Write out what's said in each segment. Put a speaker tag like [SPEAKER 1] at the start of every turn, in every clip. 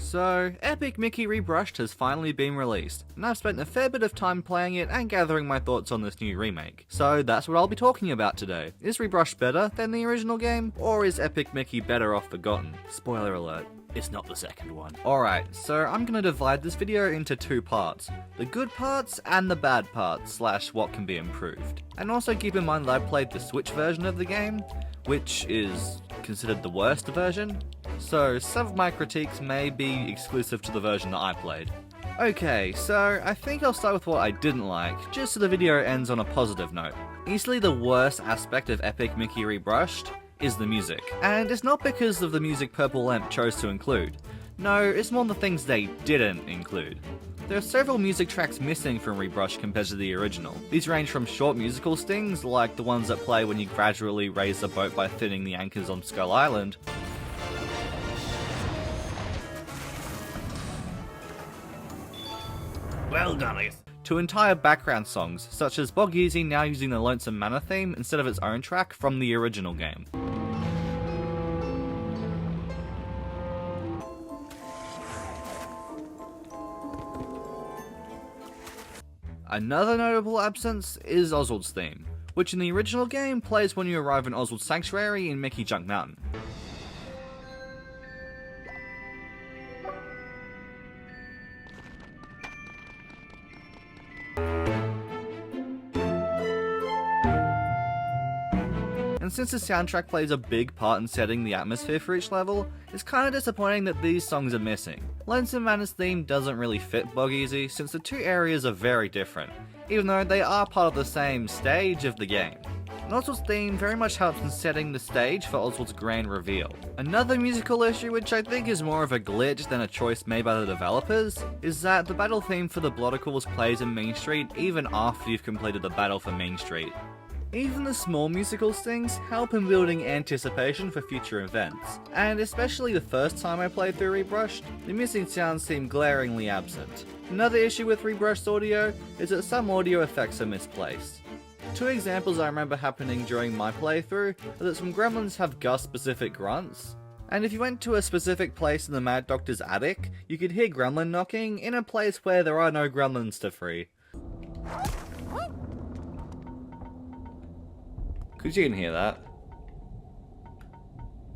[SPEAKER 1] So, Epic Mickey Rebrushed has finally been released, and I've spent a fair bit of time playing it and gathering my thoughts on this new remake. So that's what I'll be talking about today. Is Rebrushed better than the original game, or is Epic Mickey better off forgotten? Spoiler alert. It's not the second one. Alright, so I'm gonna divide this video into two parts. The good parts and the bad parts, slash what can be improved. And also keep in mind that I played the Switch version of the game, which is considered the worst version. So some of my critiques may be exclusive to the version that I played. Okay, so I think I'll start with what I didn't like, just so the video ends on a positive note. Easily the worst aspect of Epic Mickey Rebrushed is the music. And it's not because of the music Purple Lamp chose to include. No, it's more the things they didn't include. There are several music tracks missing from Rebrushed compared to the original. These range from short musical stings, like the ones that play when you gradually raise the boat by thinning the anchors on Skull Island, well done, Ace, to entire background songs, such as Bog Easy now using the Lonesome Manor theme instead of its own track from the original game. Another notable absence is Oswald's theme, which in the original game plays when you arrive in Oswald's Sanctuary in Mickey Junk Mountain. And since the soundtrack plays a big part in setting the atmosphere for each level, it's kinda disappointing that these songs are missing. Lonesome Manor's theme doesn't really fit Bog Easy since the two areas are very different, even though they are part of the same stage of the game. And Oswald's theme very much helps in setting the stage for Oswald's grand reveal. Another musical issue, which I think is more of a glitch than a choice made by the developers, is that the battle theme for the Bloodicals plays in Mean Street even after you've completed the battle for Mean Street. Even the small musical stings help in building anticipation for future events, and especially the first time I played through Rebrushed, the missing sounds seem glaringly absent. Another issue with Rebrushed audio is that some audio effects are misplaced. Two examples I remember happening during my playthrough are that some gremlins have Gus-specific grunts, and if you went to a specific place in the Mad Doctor's attic, you could hear gremlin knocking in a place where there are no gremlins to free. Because you can hear that.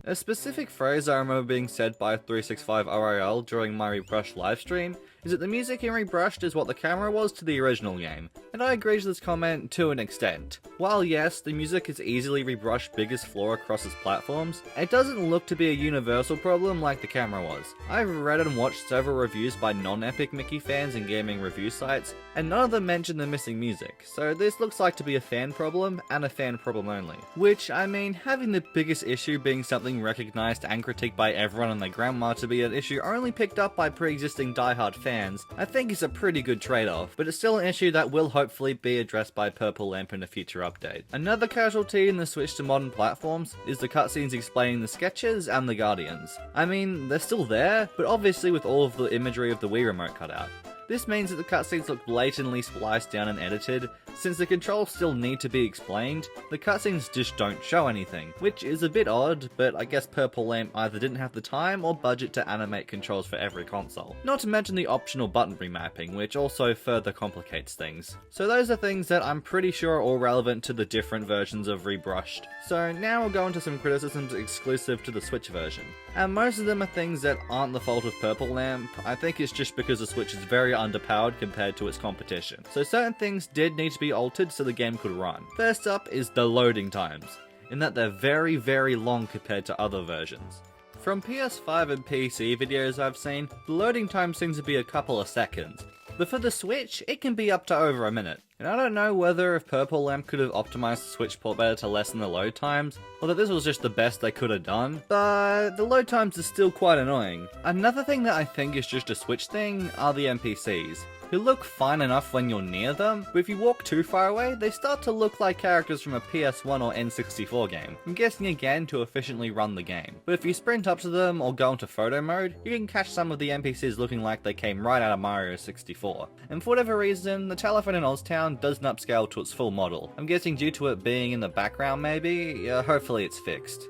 [SPEAKER 1] A specific phrase I remember being said by 365 RIL during my Rebrushed livestream is that the music in Rebrushed is what the camera was to the original game, and I agree with this comment to an extent. While yes, the music is easily Rebrushed's biggest flaw across its platforms, it doesn't look to be a universal problem like the camera was. I've read and watched several reviews by non-Epic Mickey fans and gaming review sites, and none of them mention the missing music, so this looks like to be a fan problem, and a fan problem only. Which, I mean, having the biggest issue being something recognized and critiqued by everyone and their grandma to be an issue only picked up by pre-existing diehard fans, I think is a pretty good trade-off, but it's still an issue that will hopefully be addressed by Purple Lamp in a future update. Another casualty in the switch to modern platforms is the cutscenes explaining the sketches and the Guardians. I mean, they're still there, but obviously with all of the imagery of the Wii Remote cut out. This means that the cutscenes look blatantly spliced down and edited. Since the controls still need to be explained, the cutscenes just don't show anything, which is a bit odd, but I guess Purple Lamp either didn't have the time or budget to animate controls for every console. Not to mention the optional button remapping, which also further complicates things. So those are things that I'm pretty sure are all relevant to the different versions of Rebrushed. So now we'll go into some criticisms exclusive to the Switch version. And most of them are things that aren't the fault of Purple Lamp. I think it's just because the Switch is very underpowered compared to its competition. So certain things did need to be altered so the game could run. First up is the loading times, in that they're very, very long compared to other versions. From PS5 and PC videos I've seen, the loading time seems to be a couple of seconds, but for the Switch, it can be up to over a minute. And I don't know whether if Purple Lamp could have optimized the Switch port better to lessen the load times, or that this was just the best they could have done, but the load times are still quite annoying. Another thing that I think is just a Switch thing are the NPCs. who look fine enough when you're near them, but if you walk too far away, they start to look like characters from a PS1 or N64 game. I'm guessing again to efficiently run the game. But if you sprint up to them or go into photo mode, you can catch some of the NPCs looking like they came right out of Mario 64. And for whatever reason, the telephone in Oztown doesn't upscale to its full model. I'm guessing due to it being in the background maybe, hopefully it's fixed.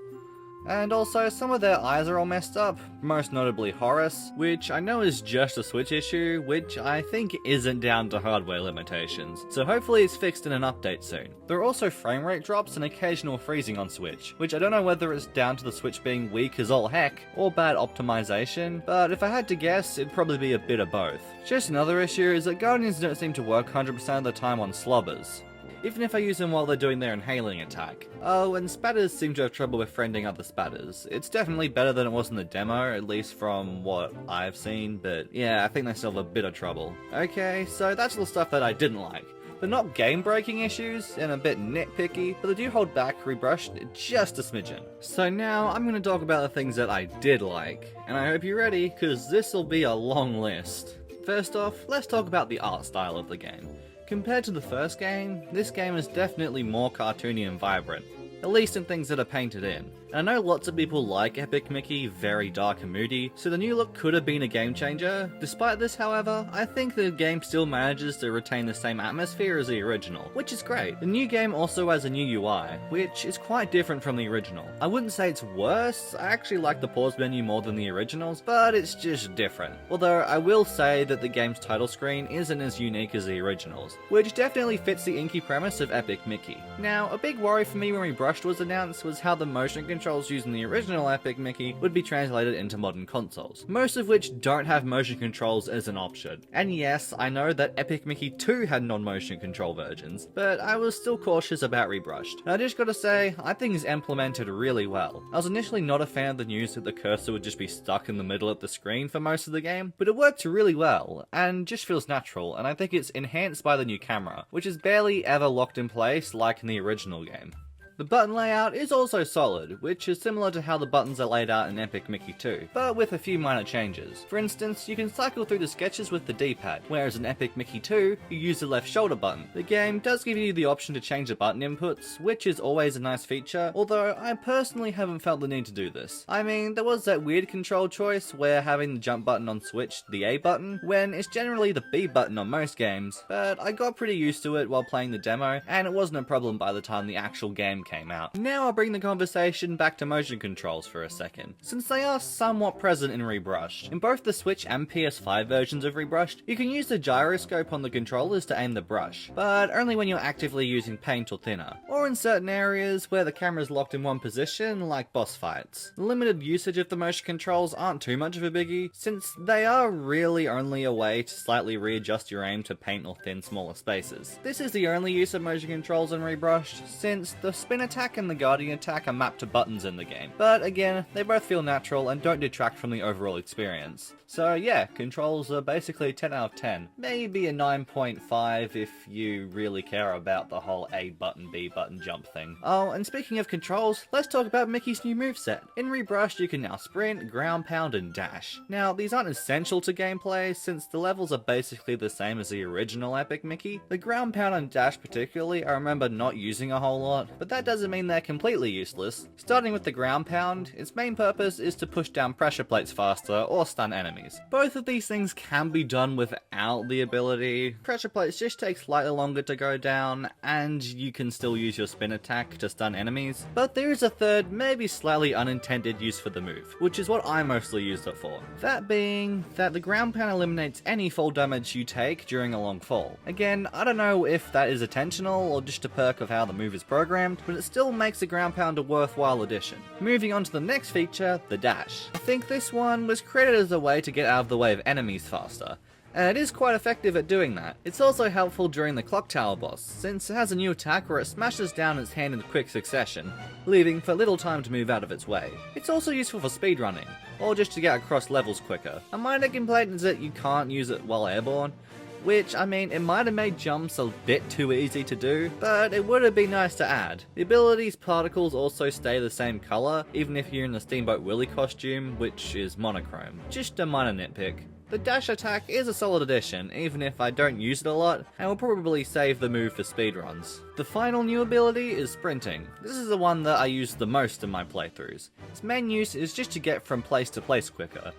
[SPEAKER 1] And also, some of their eyes are all messed up, most notably Horace, which I know is just a Switch issue, which I think isn't down to hardware limitations, so hopefully it's fixed in an update soon. There are also frame rate drops and occasional freezing on Switch, which I don't know whether it's down to the Switch being weak as all heck, or bad optimization, but if I had to guess, it'd probably be a bit of both. Just another issue is that Guardians don't seem to work 100% of the time on slobbers, even if I use them while they're doing their inhaling attack. Oh, and spatters seem to have trouble befriending other spatters. It's definitely better than it was in the demo, at least from what I've seen, but yeah, I think they still have a bit of trouble. Okay, so that's all the stuff that I didn't like. They're not game-breaking issues, and a bit nitpicky, but they do hold back Rebrushed just a smidgen. So now, I'm gonna talk about the things that I did like, and I hope you're ready, cause this'll be a long list. First off, let's talk about the art style of the game. Compared to the first game, this game is definitely more cartoony and vibrant, at least in things that are painted in. And I know lots of people like Epic Mickey very dark and moody, so the new look could have been a game changer. Despite this, however, I think the game still manages to retain the same atmosphere as the original, which is great. The new game also has a new UI, which is quite different from the original. I wouldn't say it's worse, I actually like the pause menu more than the originals, but it's just different. Although I will say that the game's title screen isn't as unique as the originals, which definitely fits the inky premise of Epic Mickey. Now, a big worry for me when Rebrushed was announced was how the motion controls used in the original Epic Mickey would be translated into modern consoles, most of which don't have motion controls as an option. And yes, I know that Epic Mickey 2 had non-motion control versions, but I was still cautious about Rebrushed. And I just gotta say, I think it's implemented really well. I was initially not a fan of the news that the cursor would just be stuck in the middle of the screen for most of the game, but it worked really well, and just feels natural, and I think it's enhanced by the new camera, which is barely ever locked in place like in the original game. The button layout is also solid, which is similar to how the buttons are laid out in Epic Mickey 2, but with a few minor changes. For instance, you can cycle through the sketches with the D-pad, whereas in Epic Mickey 2, you use the left shoulder button. The game does give you the option to change the button inputs, which is always a nice feature, although I personally haven't felt the need to do this. I mean, there was that weird control choice where having the jump button on Switch the A button, when it's generally the B button on most games, but I got pretty used to it while playing the demo, and it wasn't a problem by the time the actual game came out. Now I'll bring the conversation back to motion controls for a second, since they are somewhat present in Rebrushed. In both the Switch and PS5 versions of Rebrushed, you can use the gyroscope on the controllers to aim the brush, but only when you're actively using paint or thinner, or in certain areas where the camera's locked in one position, like boss fights. The limited usage of the motion controls aren't too much of a biggie, since they are really only a way to slightly readjust your aim to paint or thin smaller spaces. This is the only use of motion controls in Rebrushed, since the spin attack and the guardian attack are mapped to buttons in the game. But again, they both feel natural and don't detract from the overall experience. So yeah, controls are basically 10 out of 10. Maybe a 9.5 if you really care about the whole A button, B button jump thing. Oh, and speaking of controls, let's talk about Mickey's new moveset. In Rebrushed, you can now sprint, ground pound, and dash. Now, these aren't essential to gameplay, since the levels are basically the same as the original Epic Mickey. The ground pound and dash particularly, I remember not using a whole lot, but that doesn't mean they're completely useless. Starting with the ground pound, its main purpose is to push down pressure plates faster or stun enemies. Both of these things can be done without the ability. Pressure plates just take slightly longer to go down, and you can still use your spin attack to stun enemies. But there is a third, maybe slightly unintended use for the move, which is what I mostly used it for. That being that the ground pound eliminates any fall damage you take during a long fall. Again, I don't know if that is intentional or just a perk of how the move is programmed, but it still makes the ground pound a worthwhile addition. Moving on to the next feature, the dash. I think this one was created as a way to get out of the way of enemies faster, and it is quite effective at doing that. It's also helpful during the Clock Tower boss, since it has a new attack where it smashes down its hand in quick succession, leaving for little time to move out of its way. It's also useful for speedrunning, or just to get across levels quicker. A minor complaint is that you can't use it while airborne, which, I mean, it might have made jumps a bit too easy to do, but it would have been nice to add. The ability's particles also stay the same colour, even if you're in the Steamboat Willie costume, which is monochrome. Just a minor nitpick. The dash attack is a solid addition, even if I don't use it a lot, and will probably save the move for speedruns. The final new ability is sprinting. This is the one that I use the most in my playthroughs. Its main use is just to get from place to place quicker.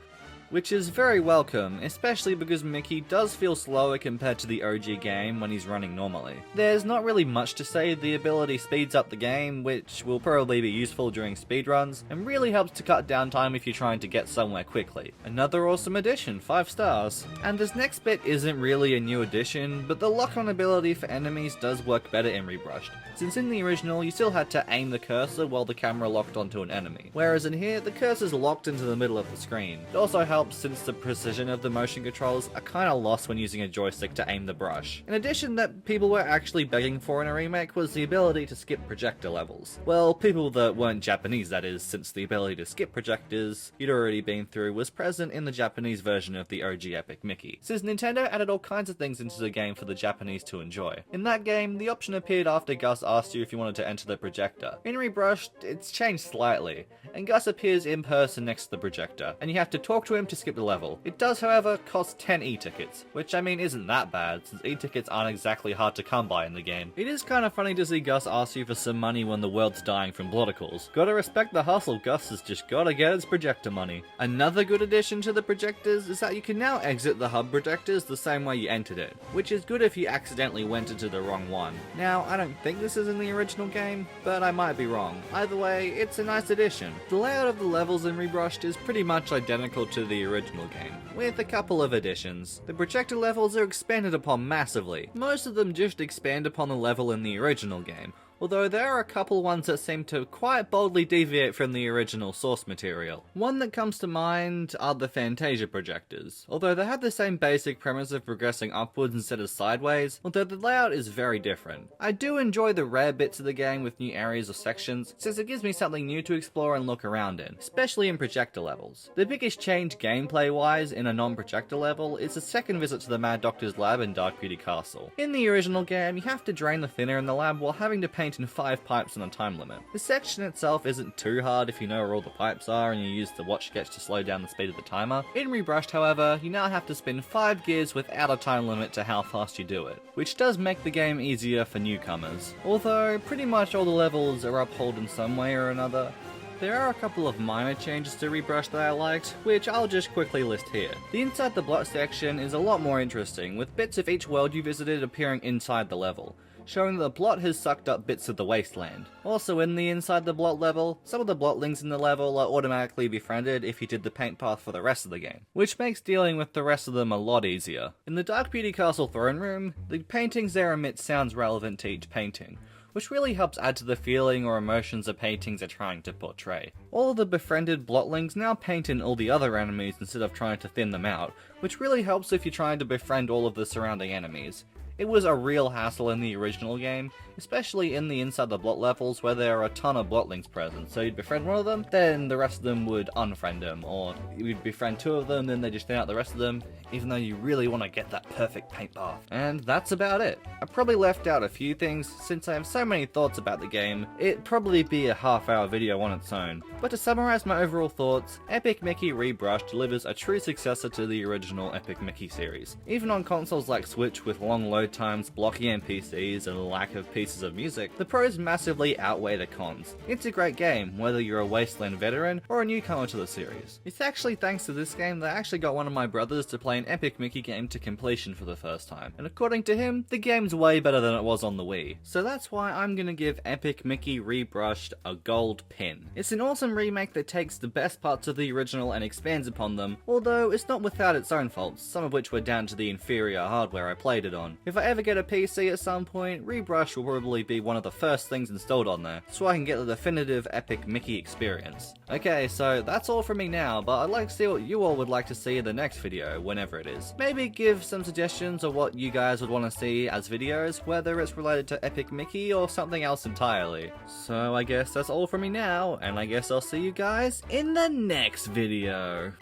[SPEAKER 1] which is very welcome, especially because Mickey does feel slower compared to the OG game when he's running normally. There's not really much to say, the ability speeds up the game, which will probably be useful during speedruns, and really helps to cut down time if you're trying to get somewhere quickly. Another awesome addition, 5 stars. And this next bit isn't really a new addition, but the lock-on ability for enemies does work better in Rebrushed, since in the original you still had to aim the cursor while the camera locked onto an enemy, whereas in here the cursor's locked into the middle of the screen. It also helps since the precision of the motion controls are kinda lost when using a joystick to aim the brush. An addition that people were actually begging for in a remake was the ability to skip projector levels. Well, people that weren't Japanese that is, since the ability to skip projectors you'd already been through was present in the Japanese version of the OG Epic Mickey, since Nintendo added all kinds of things into the game for the Japanese to enjoy. In that game, the option appeared after Gus asked you if you wanted to enter the projector. In Rebrushed, it's changed slightly, and Gus appears in person next to the projector, and you have to talk to him to skip the level. It does, however, cost 10 e-tickets, which I mean isn't that bad, since e-tickets aren't exactly hard to come by in the game. It is kinda funny to see Gus ask you for some money when the world's dying from bloodicles. Gotta respect the hustle, Gus has just gotta get his projector money. Another good addition to the projectors is that you can now exit the hub projectors the same way you entered it, which is good if you accidentally went into the wrong one. Now, I don't think this is in the original game, but I might be wrong. Either way, it's a nice addition. The layout of the levels in Rebrushed is pretty much identical to the original game, with a couple of additions. The projector levels are expanded upon massively. Most of them just expand upon the level in the original game, although there are a couple ones that seem to quite boldly deviate from the original source material. One that comes to mind are the Fantasia projectors. Although they have the same basic premise of progressing upwards instead of sideways, although the layout is very different. I do enjoy the rare bits of the game with new areas or sections, since it gives me something new to explore and look around in, especially in projector levels. The biggest change gameplay-wise in a non-projector level is the second visit to the Mad Doctor's lab in Dark Beauty Castle. In the original game, you have to drain the thinner in the lab while having to paint in 5 pipes on a time limit. The section itself isn't too hard if you know where all the pipes are and you use the watch sketch to slow down the speed of the timer. In Rebrushed, however, you now have to spin 5 gears without a time limit to how fast you do it, which does make the game easier for newcomers. Although, pretty much all the levels are upheld in some way or another. There are a couple of minor changes to Rebrushed that I liked, which I'll just quickly list here. The Inside the Blot section is a lot more interesting, with bits of each world you visited appearing inside the level, showing that the Blot has sucked up bits of the wasteland. Also in the Inside the Blot level, some of the Blotlings in the level are automatically befriended if you did the paint path for the rest of the game, which makes dealing with the rest of them a lot easier. In the Dark Beauty Castle throne room, the paintings there emit sounds relevant to each painting, which really helps add to the feeling or emotions the paintings are trying to portray. All of the befriended Blotlings now paint in all the other enemies instead of trying to thin them out, which really helps if you're trying to befriend all of the surrounding enemies. It was a real hassle in the original game, especially in the Inside the Blot levels where there are a ton of Blotlings present, so you'd befriend one of them, then the rest of them would unfriend them, or you'd befriend 2 of them, then they just thin out the rest of them, even though you really want to get that perfect paint path. And that's about it. I probably left out a few things, since I have so many thoughts about the game, it'd probably be a half-hour video on its own. But to summarize my overall thoughts, Epic Mickey Rebrushed delivers a true successor to the original Epic Mickey series. Even on consoles like Switch with long load times, blocky NPCs, and a lack of pieces of music, the pros massively outweigh the cons. It's a great game, whether you're a Wasteland veteran or a newcomer to the series. It's actually thanks to this game that I actually got one of my brothers to play an Epic Mickey game to completion for the first time, and according to him, the game's way better than it was on the Wii. So that's why I'm gonna give Epic Mickey Rebrushed a gold pin. It's an awesome remake that takes the best parts of the original and expands upon them, although it's not without its own faults, some of which were down to the inferior hardware I played it on. If I ever get a PC at some point, Rebrushed will probably be one of the first things installed on there, so I can get the definitive Epic Mickey experience. Okay, so that's all from me now, but I'd like to see what you all would like to see in the next video, whenever it is. Maybe give some suggestions of what you guys would want to see as videos, whether it's related to Epic Mickey or something else entirely. So I guess that's all from me now, and I guess I'll see you guys in the next video.